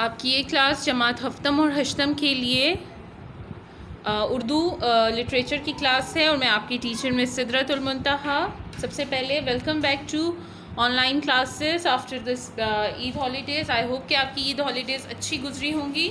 آپ کی یہ کلاس جماعت ہفتم اور ہشتم کے لیے اردو لٹریچر کی کلاس ہے اور میں آپ کی ٹیچر مس سدرت المنتہا. سب سے پہلے welcome back to online classes after this Eid holidays. I hope کہ آپ کی عید ہالیڈیز اچھی گزری ہوں گی.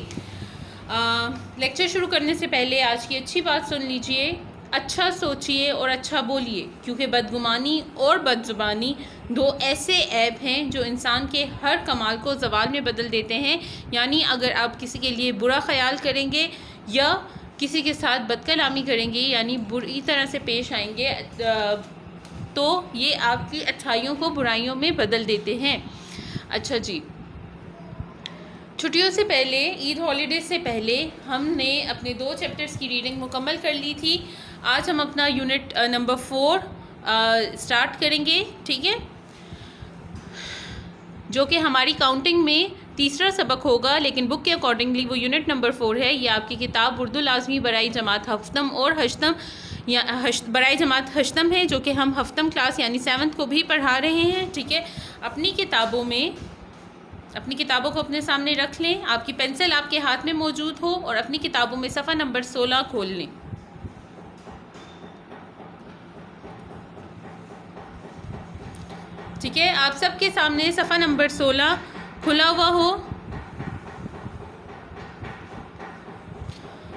لیکچر شروع کرنے سے پہلے آج کی اچھی بات سن لیجئے. اچھا سوچئے اور اچھا بولیے، کیونکہ بدگمانی اور بدزبانی دو ایسے عیب ہیں جو انسان کے ہر کمال کو زوال میں بدل دیتے ہیں. یعنی اگر آپ کسی کے لیے برا خیال کریں گے یا کسی کے ساتھ بد کلامی کریں گے، یعنی بری طرح سے پیش آئیں گے، تو یہ آپ کی اچھائیوں کو برائیوں میں بدل دیتے ہیں. اچھا جی، چھٹیوں سے پہلے، عید ہالیڈیز سے پہلے ہم نے اپنے 2 چیپٹرز کی ریڈنگ مکمل کر لی تھی. آج ہم اپنا یونٹ نمبر 4 سٹارٹ کریں گے، ٹھیک ہے، جو کہ ہماری کاؤنٹنگ میں تیسرا سبق ہوگا، لیکن بک کے اکارڈنگلی وہ یونٹ نمبر 4 ہے. یہ آپ کی کتاب اردو لازمی برائے جماعت ہفتم اور ہشتم برائے جماعت ہشتم ہے، جو کہ ہم ہفتم کلاس یعنی 7th کو بھی پڑھا رہے ہیں. ٹھیک ہے، اپنی کتابوں کو اپنے سامنے رکھ لیں. آپ کی پینسل آپ کے ہاتھ میں موجود ہو اور اپنی کتابوں میں صفحہ نمبر 16 کھول لیں. ٹھیک ہے، آپ سب کے سامنے صفحہ نمبر 16 کھلا ہوا ہو.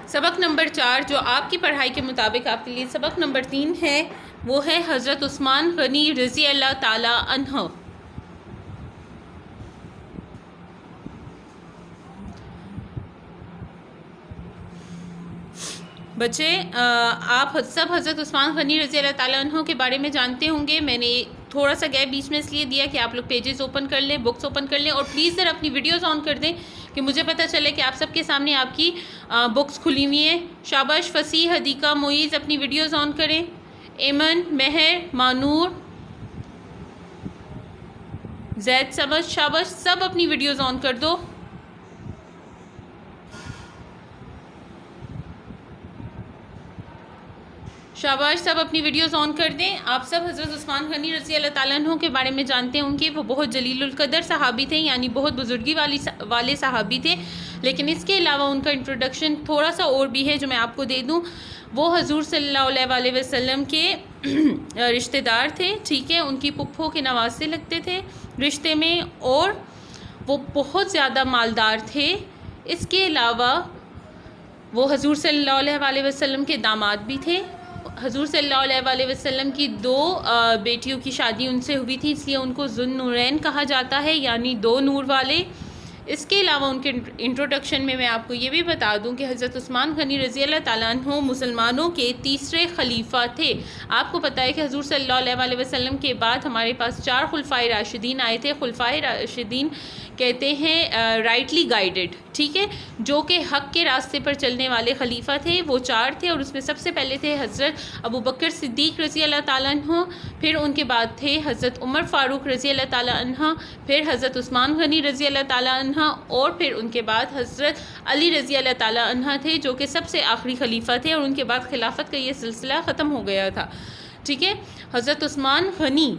سبق نمبر 4 جو آپ کی پڑھائی کے مطابق آپ کے لیے سبق نمبر 3 ہے، وہ ہے حضرت عثمان غنی رضی اللہ تعالی عنہ. بچے، آپ سب حضرت عثمان غنی رضی اللہ تعالیٰ عنہ کے بارے میں جانتے ہوں گے. میں نے تھوڑا سا گیپ بیچ میں اس لیے دیا کہ آپ لوگ پیجز اوپن کر لیں، بکس اوپن کر لیں، اور پلیز ذرا اپنی ویڈیوز آن کر دیں کہ مجھے پتہ چلے کہ آپ سب کے سامنے آپ کی بکس کھلی ہوئی ہیں. شاباش، فصیح، حدیقہ، معیز اپنی ویڈیوز آن کریں. ایمن، مہر، مانور، زید، سمجھ، شاباش، سب اپنی ویڈیوز آن کر دو. شاباش، سب اپنی ویڈیوز آن کر دیں. آپ سب حضرت عثمان غنی رضی اللہ تعالیٰ عنہ کے بارے میں جانتے ہوں گے. وہ بہت جلیل القدر صحابی تھے، یعنی بہت بزرگی والے صحابی تھے. لیکن اس کے علاوہ ان کا انٹروڈکشن تھوڑا سا اور بھی ہے جو میں آپ کو دے دوں. وہ حضور صلی اللہ علیہ وسلم کے رشتہ دار تھے. ٹھیک ہے، ان کی پھپھو کے نواسے لگتے تھے رشتے میں، اور وہ بہت زیادہ مالدار تھے. اس کے علاوہ وہ حضور صلی اللہ علیہ وسلم کے داماد بھی تھے. حضور صلی اللہ علیہ وسلم کی 2 بیٹیوں کی شادی ان سے ہوئی تھی، اس لیے ان کو ذو النورین کہا جاتا ہے، یعنی 2 نور والے. اس کے علاوہ ان کے انٹروڈکشن میں آپ کو یہ بھی بتا دوں کہ حضرت عثمان غنی رضی اللہ تعالیٰ عنہ مسلمانوں کے تیسرے خلیفہ تھے. آپ کو پتہ ہے کہ حضور صلی اللہ علیہ وسلم کے بعد ہمارے پاس 4 خلفائے راشدین آئے تھے. خلفائے راشدین کہتے ہیں رائٹلی گائیڈڈ، ٹھیک ہے، جو کہ حق کے راستے پر چلنے والے خلیفہ تھے. وہ 4 تھے، اور اس میں سب سے پہلے تھے حضرت ابو بکر صدیق رضی اللہ تعالیٰ عنہ، پھر ان کے بعد تھے حضرت عمر فاروق رضی اللہ تعالیٰ عنہ، پھر حضرت عثمان غنی رضی اللہ تعالیٰ عنہ، اور پھر ان کے بعد حضرت علی رضی اللہ تعالیٰ عنہ تھے، جو کہ سب سے آخری خلیفہ تھے، اور ان کے بعد خلافت کا یہ سلسلہ ختم ہو گیا تھا. ٹھیک ہے، حضرت عثمان غنی،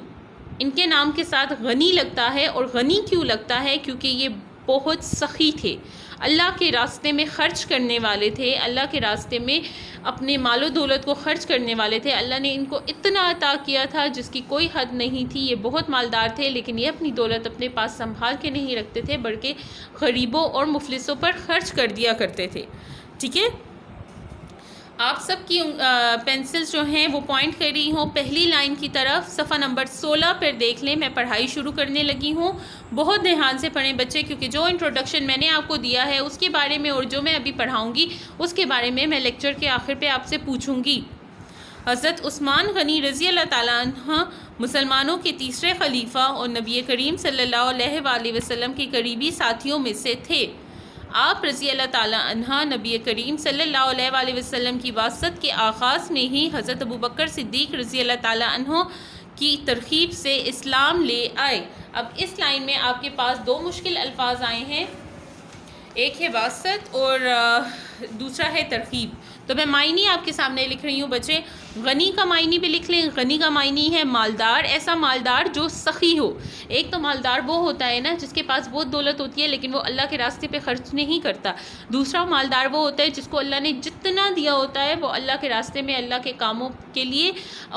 ان کے نام کے ساتھ غنی لگتا ہے. اور غنی کیوں لگتا ہے؟ کیونکہ یہ بہت سخی تھے، اللہ کے راستے میں خرچ کرنے والے تھے، اللہ کے راستے میں اپنے مال و دولت کو خرچ کرنے والے تھے. اللہ نے ان کو اتنا عطا کیا تھا جس کی کوئی حد نہیں تھی. یہ بہت مالدار تھے، لیکن یہ اپنی دولت اپنے پاس سنبھال کے نہیں رکھتے تھے، بلکہ غریبوں اور مفلسوں پر خرچ کر دیا کرتے تھے. ٹھیک ہے، آپ سب کی پینسلز جو ہیں وہ پوائنٹ کر رہی ہوں پہلی لائن کی طرف. صفحہ نمبر 16 پر دیکھ لیں. میں پڑھائی شروع کرنے لگی ہوں. بہت دھیان سے پڑھیں بچے، کیونکہ جو انٹروڈکشن میں نے آپ کو دیا ہے اس کے بارے میں، اور جو میں ابھی پڑھاؤں گی اس کے بارے میں لیکچر کے آخر پہ آپ سے پوچھوں گی. حضرت عثمان غنی رضی اللہ تعالیٰ عنہ مسلمانوں کے تیسرے خلیفہ اور نبی کریم صلی اللہ علیہ وسلم کے قریبی ساتھیوں میں سے تھے. آپ رضی اللہ تعالیٰ عنہ نبی کریم صلی اللہ علیہ وسلم کی واسط کے آغاز میں ہی حضرت ابو بکر صدیق رضی اللہ تعالیٰ عنہ کی ترغیب سے اسلام لے آئے. اب اس لائن میں آپ کے پاس 2 مشکل الفاظ آئے ہیں، ایک ہے واسط اور دوسرا ہے ترغیب. تو میں معنی آپ کے سامنے لکھ رہی ہوں بچے. غنی کا معنی بھی لکھ لیں. غنی کا معنی ہے مالدار. ایسا مالدار جو سخی ہو. ایک تو مالدار وہ ہوتا ہے نا جس کے پاس بہت دولت ہوتی ہے لیکن وہ اللہ کے راستے پہ خرچ نہیں کرتا. دوسرا مالدار وہ ہوتا ہے جس کو اللہ نے جتنا دیا ہوتا ہے وہ اللہ کے راستے میں اللہ کے کاموں کے لیے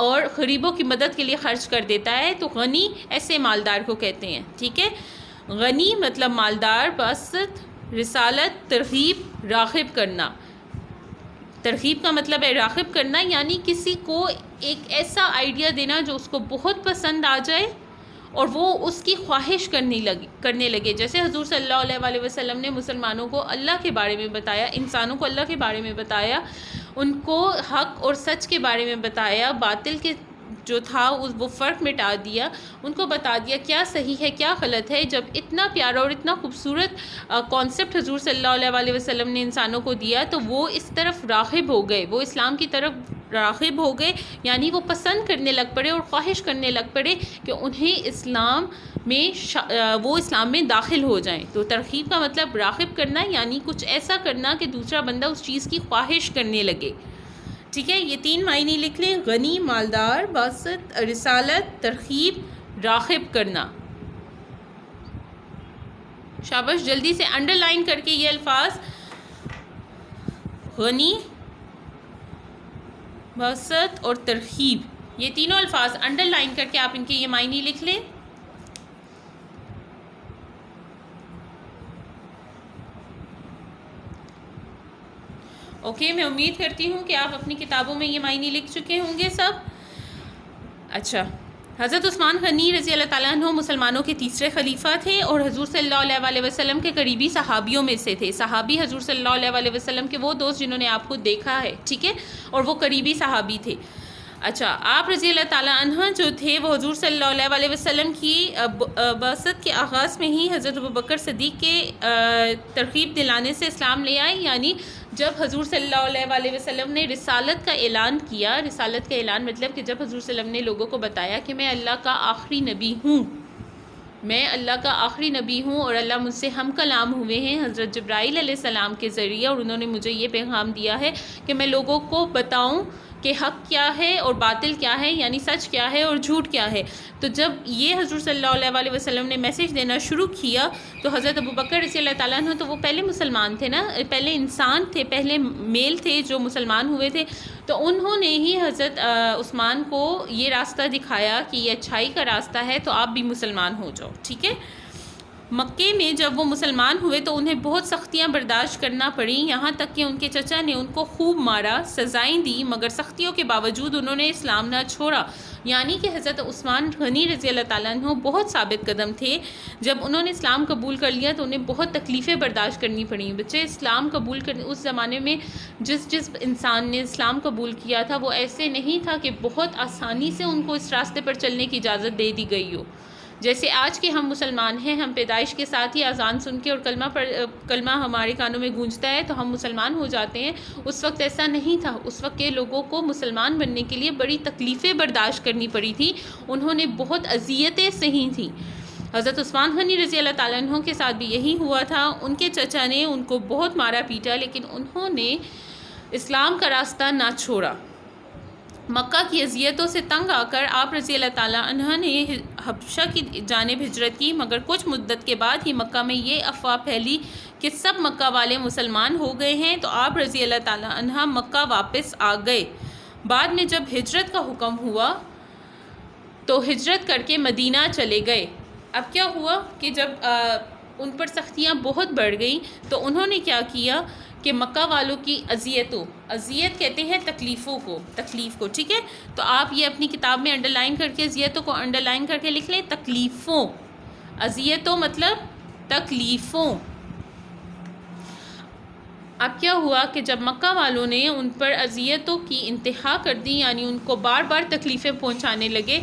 اور غریبوں کی مدد کے لیے خرچ کر دیتا ہے. تو غنی ایسے مالدار کو کہتے ہیں. ٹھیک ہے. غنی مطلب مالدار. باسط رسالت ترغیب راغب کرنا. ترغیب کا مطلب ہے راغب کرنا یعنی کسی کو ایک ایسا آئیڈیا دینا جو اس کو بہت پسند آ جائے اور وہ اس کی خواہش کرنے لگے. جیسے حضور صلی اللہ علیہ وسلم نے مسلمانوں کو اللہ کے بارے میں بتایا, انسانوں کو اللہ کے بارے میں بتایا, ان کو حق اور سچ کے بارے میں بتایا, باطل کے جو تھا وہ فرق مٹا دیا, ان کو بتا دیا کیا صحیح ہے کیا غلط ہے. جب اتنا پیارا اور اتنا خوبصورت کانسیپٹ حضور صلی اللہ علیہ وسلم نے انسانوں کو دیا تو وہ اس طرف راغب ہو گئے, وہ اسلام کی طرف راغب ہو گئے یعنی وہ پسند کرنے لگ پڑے اور خواہش کرنے لگ پڑے کہ انہیں اسلام میں داخل ہو جائیں. تو ترغیب کا مطلب راغب کرنا یعنی کچھ ایسا کرنا کہ دوسرا بندہ اس چیز کی خواہش کرنے لگے. ٹھیک ہے. یہ 3 معنی لکھ لیں. غنی, مالدار, باسط رسالت, ترغیب راغب کرنا. شاباش. جلدی سے انڈر لائن کر کے یہ الفاظ غنی, باسط اور ترغیب, یہ تینوں الفاظ انڈر لائن کر کے آپ ان کے یہ معنی لکھ لیں. اوکے. میں امید کرتی ہوں کہ آپ اپنی کتابوں میں یہ معنی لکھ چکے ہوں گے سب. اچھا. حضرت عثمان غنی رضی اللہ تعالیٰ عنہ مسلمانوں کے تیسرے خلیفہ تھے اور حضور صلی اللہ علیہ وسلم کے قریبی صحابیوں میں سے تھے. صحابی حضور صلی اللہ علیہ وسلم کے وہ دوست جنہوں نے آپ کو دیکھا ہے. ٹھیک ہے. اور وہ قریبی صحابی تھے. اچھا. آپ رضی اللہ تعالیٰ عنہ جو تھے وہ حضور صلی اللہ علیہ وسلم کی بعثت کے آغاز میں ہی حضرت ابوبکر صدیق کے ترغیب دلانے سے اسلام لے آئے. یعنی جب حضور صلی اللہ علیہ وسلم نے رسالت کا اعلان کیا, رسالت کا اعلان مطلب کہ جب حضور صلی اللہ علیہ وسلم نے لوگوں کو بتایا کہ میں اللہ کا آخری نبی ہوں, میں اللہ کا آخری نبی ہوں اور اللہ مجھ سے ہم کلام ہوئے ہیں حضرت جبرائیل علیہ السلام کے ذریعے, اور انہوں نے مجھے یہ پیغام دیا ہے کہ میں لوگوں کو بتاؤں کہ حق کیا ہے اور باطل کیا ہے, یعنی سچ کیا ہے اور جھوٹ کیا ہے. تو جب یہ حضور صلی اللہ علیہ وسلم نے میسیج دینا شروع کیا تو حضرت ابوبکر رضی اللہ تعالیٰ عنہ تو وہ پہلے مسلمان تھے نا, پہلے انسان تھے, پہلے میل تھے جو مسلمان ہوئے تھے. تو انہوں نے ہی حضرت عثمان کو یہ راستہ دکھایا کہ یہ اچھائی کا راستہ ہے تو آپ بھی مسلمان ہو جاؤ. ٹھیک ہے. مکے میں جب وہ مسلمان ہوئے تو انہیں بہت سختیاں برداشت کرنا پڑیں, یہاں تک کہ ان کے چچا نے ان کو خوب مارا, سزائیں دی, مگر سختیوں کے باوجود انہوں نے اسلام نہ چھوڑا. یعنی کہ حضرت عثمان غنی رضی اللہ تعالیٰ عنہ بہت ثابت قدم تھے. جب انہوں نے اسلام قبول کر لیا تو انہیں بہت تکلیفیں برداشت کرنی پڑیں. بچے اسلام قبول کرنے اس زمانے میں جس انسان نے اسلام قبول کیا تھا وہ ایسے نہیں تھا کہ بہت آسانی سے ان کو اس راستے پر چلنے کی اجازت دے دی گئی ہو. جیسے آج کے ہم مسلمان ہیں, ہم پیدائش کے ساتھ ہی اذان سن کے اور کلمہ ہمارے کانوں میں گونجتا ہے تو ہم مسلمان ہو جاتے ہیں. اس وقت ایسا نہیں تھا. اس وقت کے لوگوں کو مسلمان بننے کے لیے بڑی تکلیفیں برداشت کرنی پڑی تھی, انہوں نے بہت اذیتیں سہی تھیں. حضرت عثمان غنی رضی اللہ تعالیٰ عنہ کے ساتھ بھی یہی ہوا تھا. ان کے چچا نے ان کو بہت مارا پیٹا لیکن انہوں نے اسلام کا راستہ نہ چھوڑا. مکہ کی اذیتوں سے تنگ آ کر آپ رضی اللہ تعالیٰ عنہ نے حبشہ کی جانب ہجرت کی, مگر کچھ مدت کے بعد ہی مکہ میں یہ افواہ پھیلی کہ سب مکہ والے مسلمان ہو گئے ہیں, تو آپ رضی اللہ تعالیٰ عنہ مکہ واپس آ گئے. بعد میں جب ہجرت کا حکم ہوا تو ہجرت کر کے مدینہ چلے گئے. اب کیا ہوا کہ جب ان پر سختیاں بہت بڑھ گئیں تو انہوں نے کیا کیا کہ مکہ والوں کی اذیت کہتے ہیں تکلیف کو. ٹھیک ہے. تو آپ یہ اپنی کتاب میں انڈر لائن کر کے اذیتوں کو انڈر لائن کر کے لکھ لیں. تکلیفوں, اذیتوں مطلب تکلیفوں. اب کیا ہوا کہ جب مکہ والوں نے ان پر اذیتوں کی انتہا کر دی, یعنی ان کو بار بار تکلیفیں پہنچانے لگے,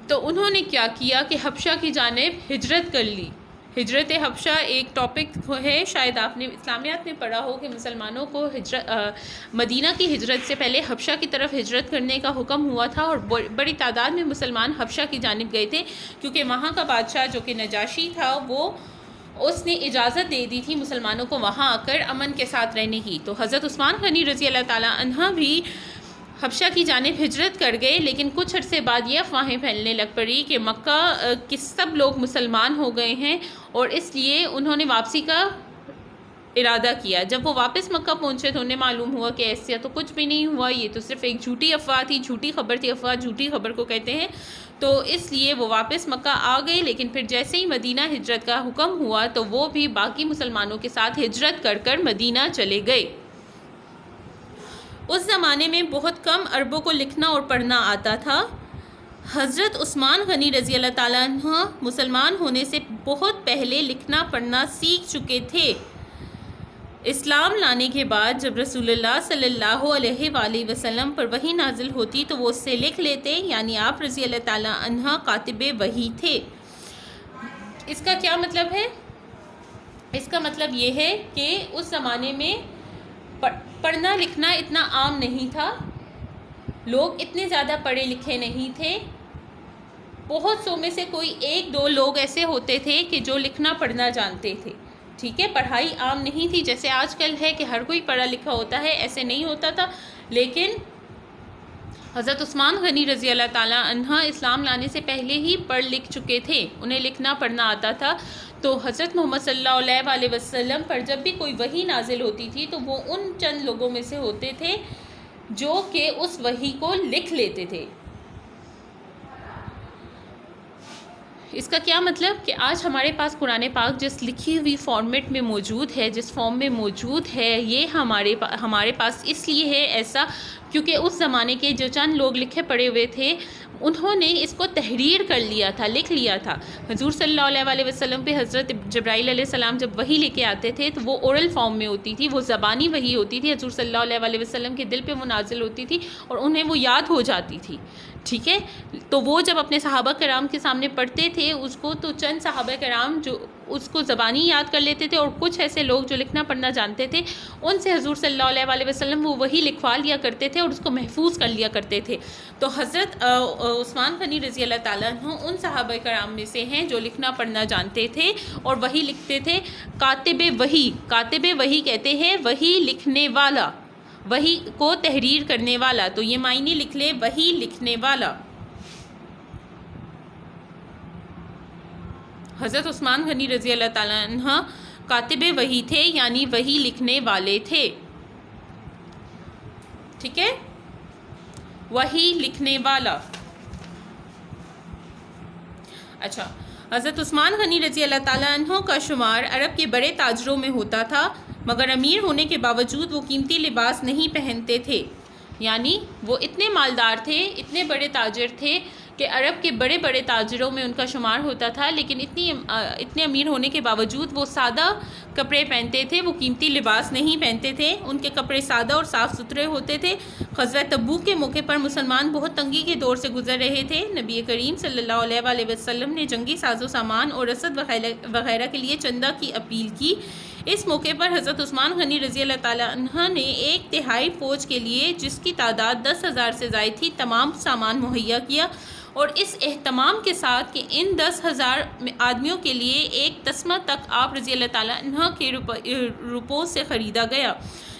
تو انہوں نے کیا کیا کہ حبشہ کی جانب ہجرت کر لی. ہجرت حبشہ ایک ٹاپک ہے, شاید آپ نے اسلامیات میں پڑھا ہو کہ مسلمانوں کو مدینہ کی ہجرت سے پہلے حبشہ کی طرف ہجرت کرنے کا حکم ہوا تھا, اور بڑی تعداد میں مسلمان حبشہ کی جانب گئے تھے کیونکہ وہاں کا بادشاہ جو کہ نجاشی تھا وہ اس نے اجازت دے دی تھی مسلمانوں کو وہاں آ کر امن کے ساتھ رہنے کی. تو حضرت عثمان غنی رضی اللہ تعالیٰ عنہ بھی حبشہ کی جانب ہجرت کر گئے، لیکن کچھ عرصے بعد یہ افواہیں پھیلنے لگ پڑی کہ مکہ کے سب لوگ مسلمان ہو گئے ہیں، اور اس لیے انہوں نے واپسی کا ارادہ کیا. جب وہ واپس مکہ پہنچے تو انہیں معلوم ہوا کہ ایسا تو کچھ بھی نہیں ہوا، یہ تو صرف ایک جھوٹی افواہ تھی، جھوٹی خبر تھی. افواہ جھوٹی خبر کو کہتے ہیں. تو اس لیے وہ واپس مکہ آ گئے، لیکن پھر جیسے ہی مدینہ ہجرت کا حکم ہوا تو وہ بھی باقی مسلمانوں کے ساتھ ہجرت کر کر مدینہ چلے گئے. اس زمانے میں بہت کم عربوں کو لکھنا اور پڑھنا آتا تھا. حضرت عثمان غنی رضی اللہ تعالیٰ عنہ مسلمان ہونے سے بہت پہلے لکھنا پڑھنا سیکھ چکے تھے. اسلام لانے کے بعد جب رسول اللہ صلی اللہ علیہ وآلہ وسلم پر وحی نازل ہوتی تو وہ اس سے لکھ لیتے، یعنی آپ رضی اللہ تعالیٰ عنہ کاتب وحی تھے. اس کا کیا مطلب ہے؟ اس کا مطلب یہ ہے کہ اس زمانے میں پڑھنا لکھنا اتنا عام نہیں تھا، لوگ اتنے زیادہ پڑھے لکھے نہیں تھے. بہت سو میں سے کوئی ایک دو لوگ ایسے ہوتے تھے کہ جو لکھنا پڑھنا جانتے تھے. ٹھیک ہے، پڑھائی عام نہیں تھی جیسے آج کل ہے کہ ہر کوئی پڑھا لکھا ہوتا ہے، ایسے نہیں ہوتا تھا. لیکن حضرت عثمان غنی رضی اللہ تعالیٰ عنہ اسلام لانے سے پہلے ہی پڑھ لکھ چکے تھے، انہیں لکھنا پڑھنا آتا تھا. تو حضرت محمد صلی اللہ علیہ وآلہ وسلم پر جب بھی کوئی وحی نازل ہوتی تھی تو وہ ان چند لوگوں میں سے ہوتے تھے جو کہ اس وحی کو لکھ لیتے تھے. اس کا کیا مطلب کہ آج ہمارے پاس قرآن پاک جس لکھی ہوئی فارمیٹ میں موجود ہے، جس فارم میں موجود ہے، یہ ہمارے پاس اس لیے ہے ایسا کیونکہ اس زمانے کے جو چند لوگ لکھے پڑے ہوئے تھے انہوں نے اس کو تحریر کر لیا تھا، لکھ لیا تھا. حضور صلی اللہ علیہ وآلہ وسلم پہ حضرت جبرائیل علیہ السلام جب وحی لے کے آتے تھے تو وہ اورل فارم میں ہوتی تھی، وہ زبانی وحی ہوتی تھی. حضور صلی اللہ علیہ وآلہ وسلم کے دل پہ وہ نازل ہوتی تھی اور انہیں وہ یاد ہو جاتی تھی. ٹھیک ہے، تو وہ جب اپنے صحابہ کرام کے سامنے پڑھتے تھے اس کو تو چند صحابہ کرام جو اس کو زبانی یاد کر لیتے تھے، اور کچھ ایسے لوگ جو لکھنا پڑھنا جانتے تھے ان سے حضور صلی اللہ علیہ وآلہ وسلم وہ وحی لکھوا لیا کرتے تھے اور اس کو محفوظ کر لیا کرتے تھے. تو حضرت عثمان غنی رضی اللہ تعالیٰ عنہ ان صحابہ کرام میں سے ہیں جو لکھنا پڑھنا جانتے تھے اور وحی لکھتے تھے. کاتب وحی، کاتب وحی کہتے ہیں وحی لکھنے والا، وحی کو تحریر کرنے والا. تو یہ معنی لکھ لے، وحی لکھنے والا. حضرت عثمان غنی رضی اللہ تعالیٰ عنہ کاتب وحی تھے، یعنی وحی لکھنے والے تھے. ٹھیک ہے، وحی لکھنے والا. اچھا، حضرت عثمان غنی رضی اللہ تعالیٰ عنہ کا شمار عرب کے بڑے تاجروں میں ہوتا تھا، مگر امیر ہونے کے باوجود وہ قیمتی لباس نہیں پہنتے تھے. یعنی وہ اتنے مالدار تھے، اتنے بڑے تاجر تھے کہ عرب کے بڑے بڑے تاجروں میں ان کا شمار ہوتا تھا، لیکن اتنے امیر ہونے کے باوجود وہ سادہ کپڑے پہنتے تھے، وہ قیمتی لباس نہیں پہنتے تھے. ان کے کپڑے سادہ اور صاف ستھرے ہوتے تھے. غزوہ تبوک کے موقع پر مسلمان بہت تنگی کے دور سے گزر رہے تھے. نبی کریم صلی اللہ علیہ وآلہ وسلم نے جنگی ساز و سامان اور رسد وغیرہ کے لیے چندہ کی اپیل کی. اس موقع پر حضرت عثمان غنی رضی اللہ تعالیٰ عنہ نے 1/3 فوج کے لیے، جس کی تعداد 10,000 سے زائد تھی، تمام سامان مہیا کیا، اور اس اہتمام کے ساتھ کہ ان 10,000 آدمیوں کے لیے ایک تسمہ تک آپ رضی اللہ تعالیٰ عنہ کے روپوں سے خریدا گیا.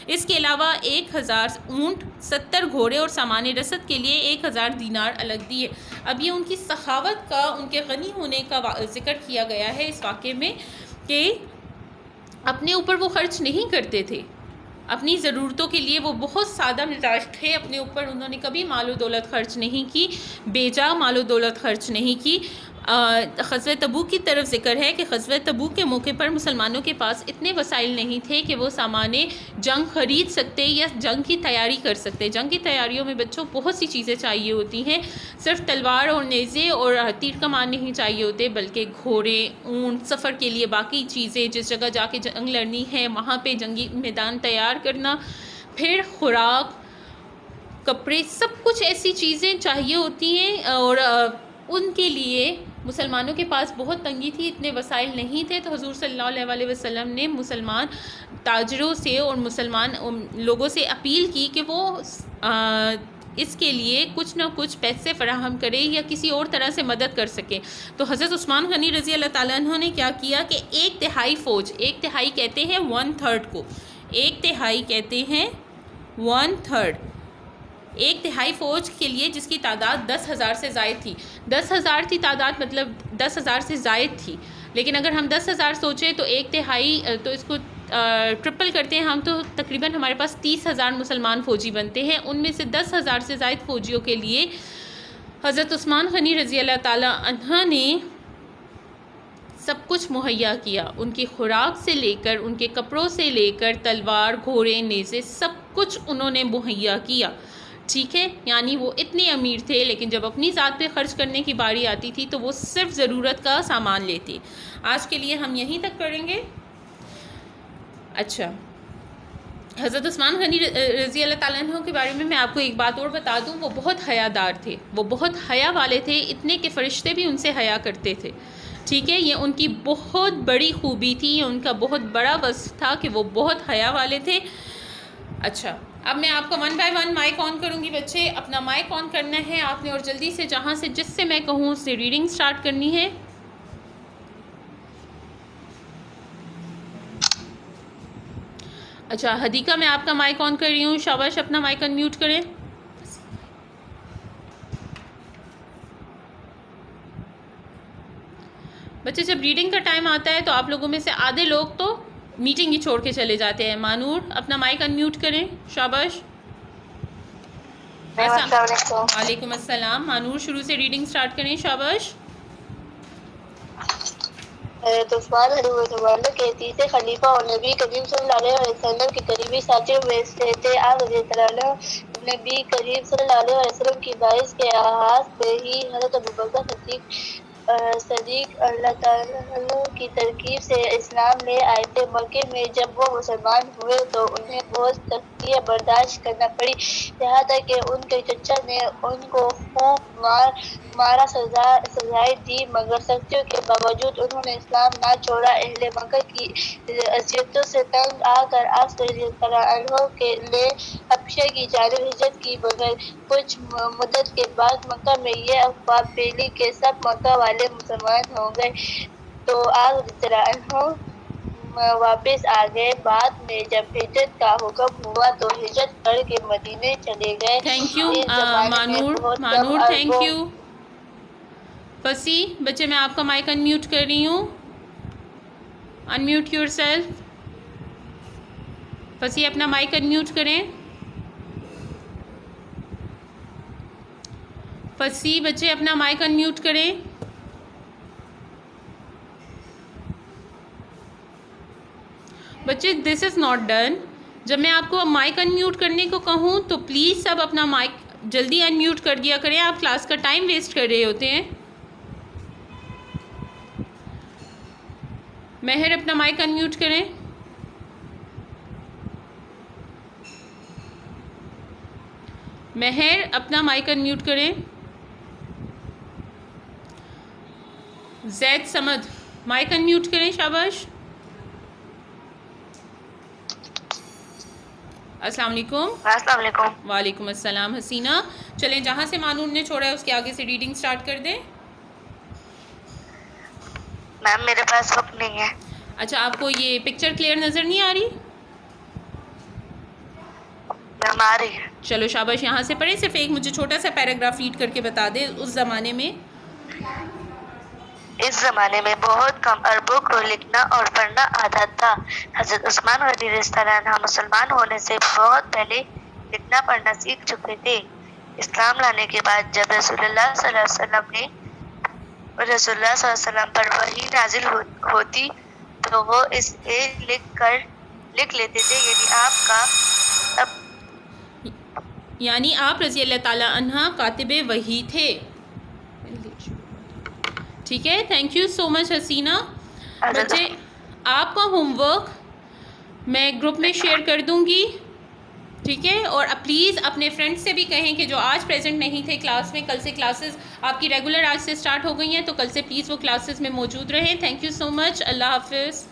اس کے علاوہ 1,000 اونٹ، 70 گھوڑے اور سامان رسد کے لیے 1,000 دینار الگ دیے. اب یہ ان کی سخاوت کا، ان کے غنی ہونے کا ذکر کیا گیا ہے اس واقعے میں کہ اپنے اوپر وہ خرچ نہیں کرتے تھے. اپنی ضرورتوں کے لیے وہ بہت سادہ مزاج تھے. اپنے اوپر انہوں نے کبھی مال و دولت خرچ نہیں کی، بے جا مال و دولت خرچ نہیں کی. غزوہ تبوک کی طرف ذکر ہے کہ غزوہ تبوک کے موقع پر مسلمانوں کے پاس اتنے وسائل نہیں تھے کہ وہ سامان جنگ خرید سکتے یا جنگ کی تیاری کر سکتے. جنگ کی تیاریوں میں بچوں بہت سی چیزیں چاہیے ہوتی ہیں. صرف تلوار اور نیزے اور تیر کمان نہیں چاہیے ہوتے، بلکہ گھوڑے، اونٹ، سفر کے لیے باقی چیزیں، جس جگہ جا کے جنگ لڑنی ہے وہاں پہ جنگی میدان تیار کرنا، پھر خوراک، کپڑے، سب کچھ ایسی چیزیں چاہیے ہوتی ہیں. اور ان کے لیے مسلمانوں کے پاس بہت تنگی تھی، اتنے وسائل نہیں تھے. تو حضور صلی اللہ علیہ وآلہ وسلم نے مسلمان تاجروں سے اور مسلمان لوگوں سے اپیل کی کہ وہ اس کے لیے کچھ نہ کچھ پیسے فراہم کرے یا کسی اور طرح سے مدد کر سکے. تو حضرت عثمان غنی رضی اللہ تعالیٰ عنہ نے کیا کیا کہ 1/3 فوج، 1/3 کہتے ہیں 1/3 کو، 1/3 کہتے ہیں 1/3، 1/3 فوج کے لیے جس کی تعداد 10,000 سے زائد تھی. 10,000 تھی تعداد، مطلب 10,000 سے زائد تھی، لیکن اگر ہم 10,000 سوچیں تو 1/3 تو اس کو ٹرپل کرتے ہیں ہم تو تقریباً ہمارے پاس 30,000 مسلمان فوجی بنتے ہیں. ان میں سے 10,000 سے زائد فوجیوں کے لیے حضرت عثمان غنی رضی اللہ تعالیٰ عنہ نے سب کچھ مہیا کیا، ان کی خوراک سے لے کر، ان کے کپڑوں سے لے کر، تلوار، گھوڑے، نیزے، سب کچھ انہوں نے مہیا کیا. ٹھیک ہے، یعنی وہ اتنے امیر تھے لیکن جب اپنی ذات پہ خرچ کرنے کی باری آتی تھی تو وہ صرف ضرورت کا سامان لیتے. آج کے لیے ہم یہیں تک پڑھیں گے. اچھا، حضرت عثمان غنی رضی اللہ تعالیٰ عنہ کے بارے میں آپ کو ایک بات اور بتا دوں، وہ بہت حیا دار تھے، وہ بہت حیا والے تھے، اتنے کہ فرشتے بھی ان سے حیا کرتے تھے. ٹھیک ہے، یہ ان کی بہت بڑی خوبی تھی، یہ ان کا بہت بڑا وصف تھا کہ وہ بہت حیا والے تھے. اچھا، اب میں آپ کو 1 بائی 1 مائک آن کروں گی. بچے اپنا مائک آن کرنا ہے آپ نے، اور جلدی سے جہاں سے جس سے میں کہوں اس سے ریڈنگ سٹارٹ کرنی ہے. اچھا حدیقہ، میں آپ کا مائک آن کر رہی ہوں، شاباش اپنا مائک ان میوٹ کریں. بچے جب ریڈنگ کا ٹائم آتا ہے تو آپ لوگوں میں سے آدھے لوگ تو میٹنگ ہی چھوڑ کے چلے جاتے ہیں. مانور اپنا مائک ان میوٹ کریں، شاباش. وعلیکم السلام. مانور شروع سے ریڈنگ سٹارٹ کریں، شاباش. حضرت عثمان رضی کے تیسرے خلیفہ اور نبی کریم صلی اللہ علیہ وسلم کے قریبی ساتھیوں میں سے تھے. آپ رضی اللہ عنہ نبی کریم صلی اللہ علیہ وسلم کی بائیس کے آغاز میں ہی حضرت ابوبکر صدیق اللہ تعالیٰ عنہ کی ترکیب سے اسلام لے آئے تھے. مکے میں جب وہ مسلمان ہوئے تو انہیں بہت سختیاں برداشت کرنا پڑی، یہاں تک کہ ان کے چچا نے ان کو خوب مارا، سزائیں دی، مگر سختیوں کے باوجود انہوں نے اسلام نہ چھوڑا. اہل مکہ کی اذیتوں سے تنگ آ کر آپ رضی اللہ عنہ نے حبشہ کی جانب ہجرت کی، مگر کچھ مدت کے بعد مکہ میں یہ افواہ پھیلی کہ سب مکہ والے مسلمان ہو گئے تو آپ رضی اللہ عنہ واپس آ گئے. بعد میں جب ہجرت کا حکم ہوا تو ہجرت کر کے مدینے چلے گئے. تھینک یو اس زمانے میں بہت کم مانور. تھینک اربوں یو. فصیح بچے میں آپ کا مائک ان میوٹ کر رہی ہوں، ان میوٹ یور سیلف. فصیح اپنا مائک ان میوٹ کریں. فصیح بچے اپنا مائک ان میوٹ کریں. بچے دس از ناٹ ڈن. جب میں آپ کو مائک ان میوٹ کرنے کو کہوں تو پلیز سب اپنا مائک جلدی ان میوٹ کر دیا کریں، آپ کلاس کا ٹائم ویسٹ کر رہے ہوتے ہیں. مہر اپنا مائک ان میوٹ کریں. مہر اپنا مائک ان میوٹ کریں. زید سمد مائک ان میوٹ کریں، شاباش. السلام علیکم. السلام علیکم. وعلیکم السلام. حسینہ چلیں جہاں سے مانور نے چھوڑا ہے اس کے آگے سے ریڈنگ سٹارٹ کر دیں. میم میرے پاس وقت نہیں ہے. اچھا آپ کو یہ پکچر کلیئر نظر نہیں آ رہی؟ میم آ رہی ہے. چلو شاباش یہاں سے پڑھیں. صرف ایک مجھے چھوٹا سا پیراگراف ریڈ کر کے بتا دیں. اس زمانے میں بہت کم عربوں کو لکھنا اور پڑھنا آتا تھا. حضرت عثمان رضی اللہ عنہ مسلمان ہونے سے بہت پہلے لکھنا پڑھنا سیکھ چکے تھے. اسلام لانے کے بعد جب رسول اللہ صلی اللہ علیہ وسلم پر وحی نازل ہوتی تو وہ اسے لکھ لیتے تھے. یعنی آپ رضی اللہ تعالیٰ عنہ کاتب وحی تھے. ٹھیک ہے، تھینک یو سو مچ حسینہ. بچے آپ کا ہوم ورک میں گروپ میں شیئر کر دوں گی، ٹھیک ہے. اور پلیز اپنے فرینڈ سے بھی کہیں کہ جو آج پریزنٹ نہیں تھے کلاس میں، کل سے کلاسز آپ کی ریگولر آج سے سٹارٹ ہو گئی ہیں تو کل سے پلیز وہ کلاسز میں موجود رہیں. تھینک یو سو مچ. اللہ حافظ.